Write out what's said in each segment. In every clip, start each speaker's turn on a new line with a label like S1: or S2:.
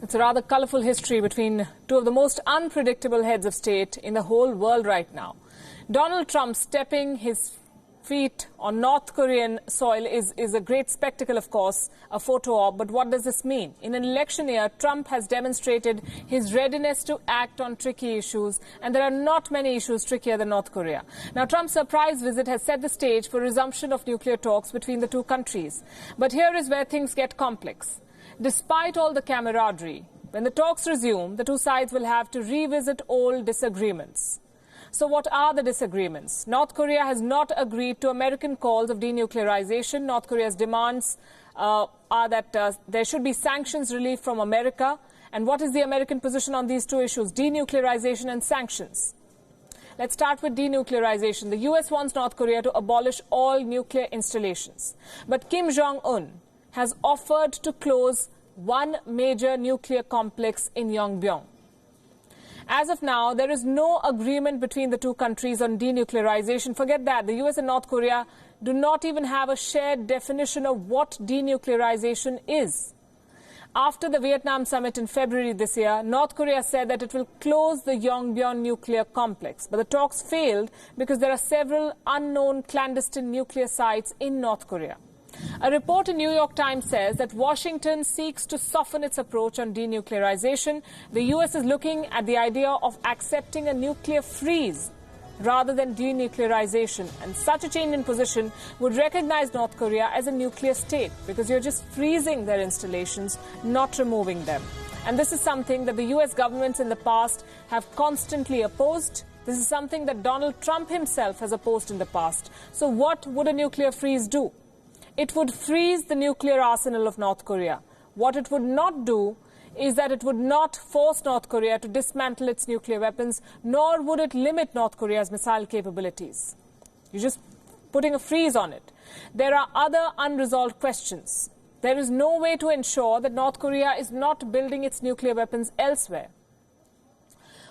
S1: It's a rather colourful history between two of the most unpredictable heads of state in the whole world right now. Donald Trump stepping his feet on North Korean soil is a great spectacle, of course, a photo op. But what does this mean? In an election year, Trump has demonstrated his readiness to act on tricky issues, and there are not many issues trickier than North Korea. Now, Trump's surprise visit has set the stage for resumption of nuclear talks between the two countries. But here is where things get complex. Despite all the camaraderie, when the talks resume, the two sides will have to revisit old disagreements. So what are the disagreements? North Korea has not agreed to American calls of denuclearization. North Korea's demands are that there should be sanctions relief from America. And what is the American position on these two issues, denuclearization and sanctions? Let's start with denuclearization. The U.S. wants North Korea to abolish all nuclear installations. But Kim Jong-un has offered to close one major nuclear complex in Yongbyon. As of now, there is no agreement between the two countries on denuclearization. Forget that. The US and North Korea do not even have a shared definition of what denuclearization is. After the Vietnam summit in February this year, North Korea said that it will close the Yongbyon nuclear complex. But the talks failed because there are several unknown clandestine nuclear sites in North Korea. A report in New York Times says that Washington seeks to soften its approach on denuclearization. The U.S. is looking at the idea of accepting a nuclear freeze rather than denuclearization. And such a change in position would recognize North Korea as a nuclear state because you're just freezing their installations, not removing them. And this is something that the U.S. governments in the past have constantly opposed. This is something that Donald Trump himself has opposed in the past. So what would a nuclear freeze do? It would freeze the nuclear arsenal of North Korea. What it would not do is that it would not force North Korea to dismantle its nuclear weapons, nor would it limit North Korea's missile capabilities. You're just putting a freeze on it. There are other unresolved questions. There is no way to ensure that North Korea is not building its nuclear weapons elsewhere.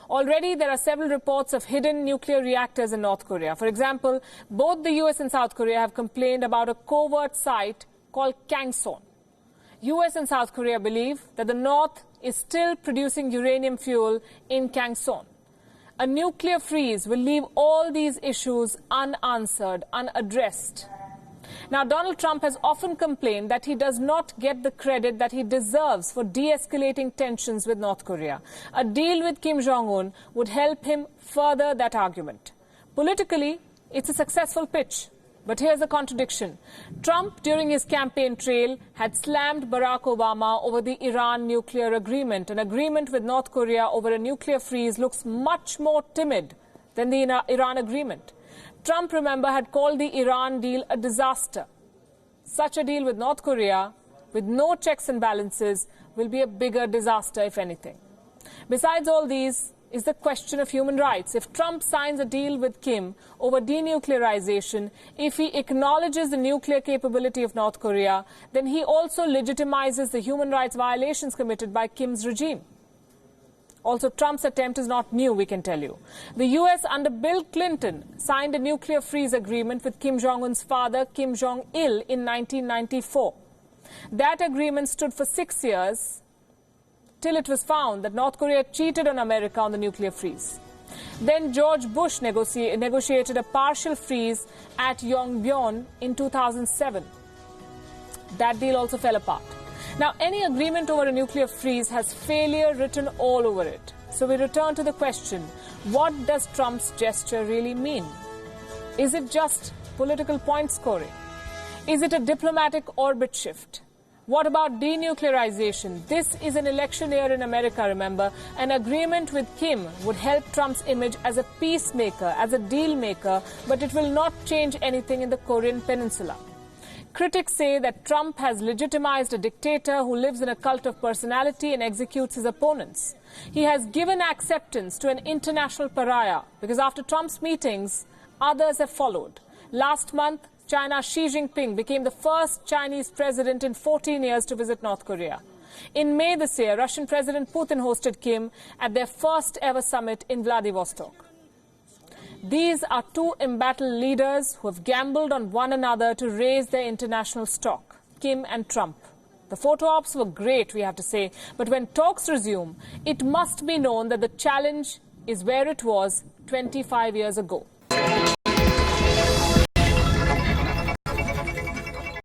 S1: Already, there are several reports of hidden nuclear reactors in North Korea. For example, both the US and South Korea have complained about a covert site called Kangson. US and South Korea believe that the North is still producing uranium fuel in Kangson. A nuclear freeze will leave all these issues unanswered, unaddressed. Now, Donald Trump has often complained that he does not get the credit that he deserves for de-escalating tensions with North Korea. A deal with Kim Jong-un would help him further that argument. Politically, it's a successful pitch. But here's the contradiction. Trump, during his campaign trail, had slammed Barack Obama over the Iran nuclear agreement. An agreement with North Korea over a nuclear freeze looks much more timid than the Iran agreement. Trump, remember, had called the Iran deal a disaster. Such a deal with North Korea, with no checks and balances, will be a bigger disaster, if anything. Besides all these is the question of human rights. If Trump signs a deal with Kim over denuclearization, if he acknowledges the nuclear capability of North Korea, then he also legitimizes the human rights violations committed by Kim's regime. Also, Trump's attempt is not new, we can tell you. The U.S. under Bill Clinton signed a nuclear freeze agreement with Kim Jong-un's father, Kim Jong-il, in 1994. That agreement stood for 6 years till it was found that North Korea cheated on America on the nuclear freeze. Then George Bush negotiated a partial freeze at Yongbyon in 2007. That deal also fell apart. Now, any agreement over a nuclear freeze has failure written all over it. So we return to the question, what does Trump's gesture really mean? Is it just political point scoring? Is it a diplomatic orbit shift? What about denuclearization? This is an election year in America, remember. An agreement with Kim would help Trump's image as a peacemaker, as a deal maker, but it will not change anything in the Korean Peninsula. Critics say that Trump has legitimized a dictator who lives in a cult of personality and executes his opponents. He has given acceptance to an international pariah because after Trump's meetings, others have followed. Last month, China's Xi Jinping became the first Chinese president in 14 years to visit North Korea. In May this year, Russian President Putin hosted Kim at their first ever summit in Vladivostok. These are two embattled leaders who have gambled on one another to raise their international stock, Kim and Trump. The photo ops were great, we have to say, but when talks resume, it must be known that the challenge is where it was 25 years ago.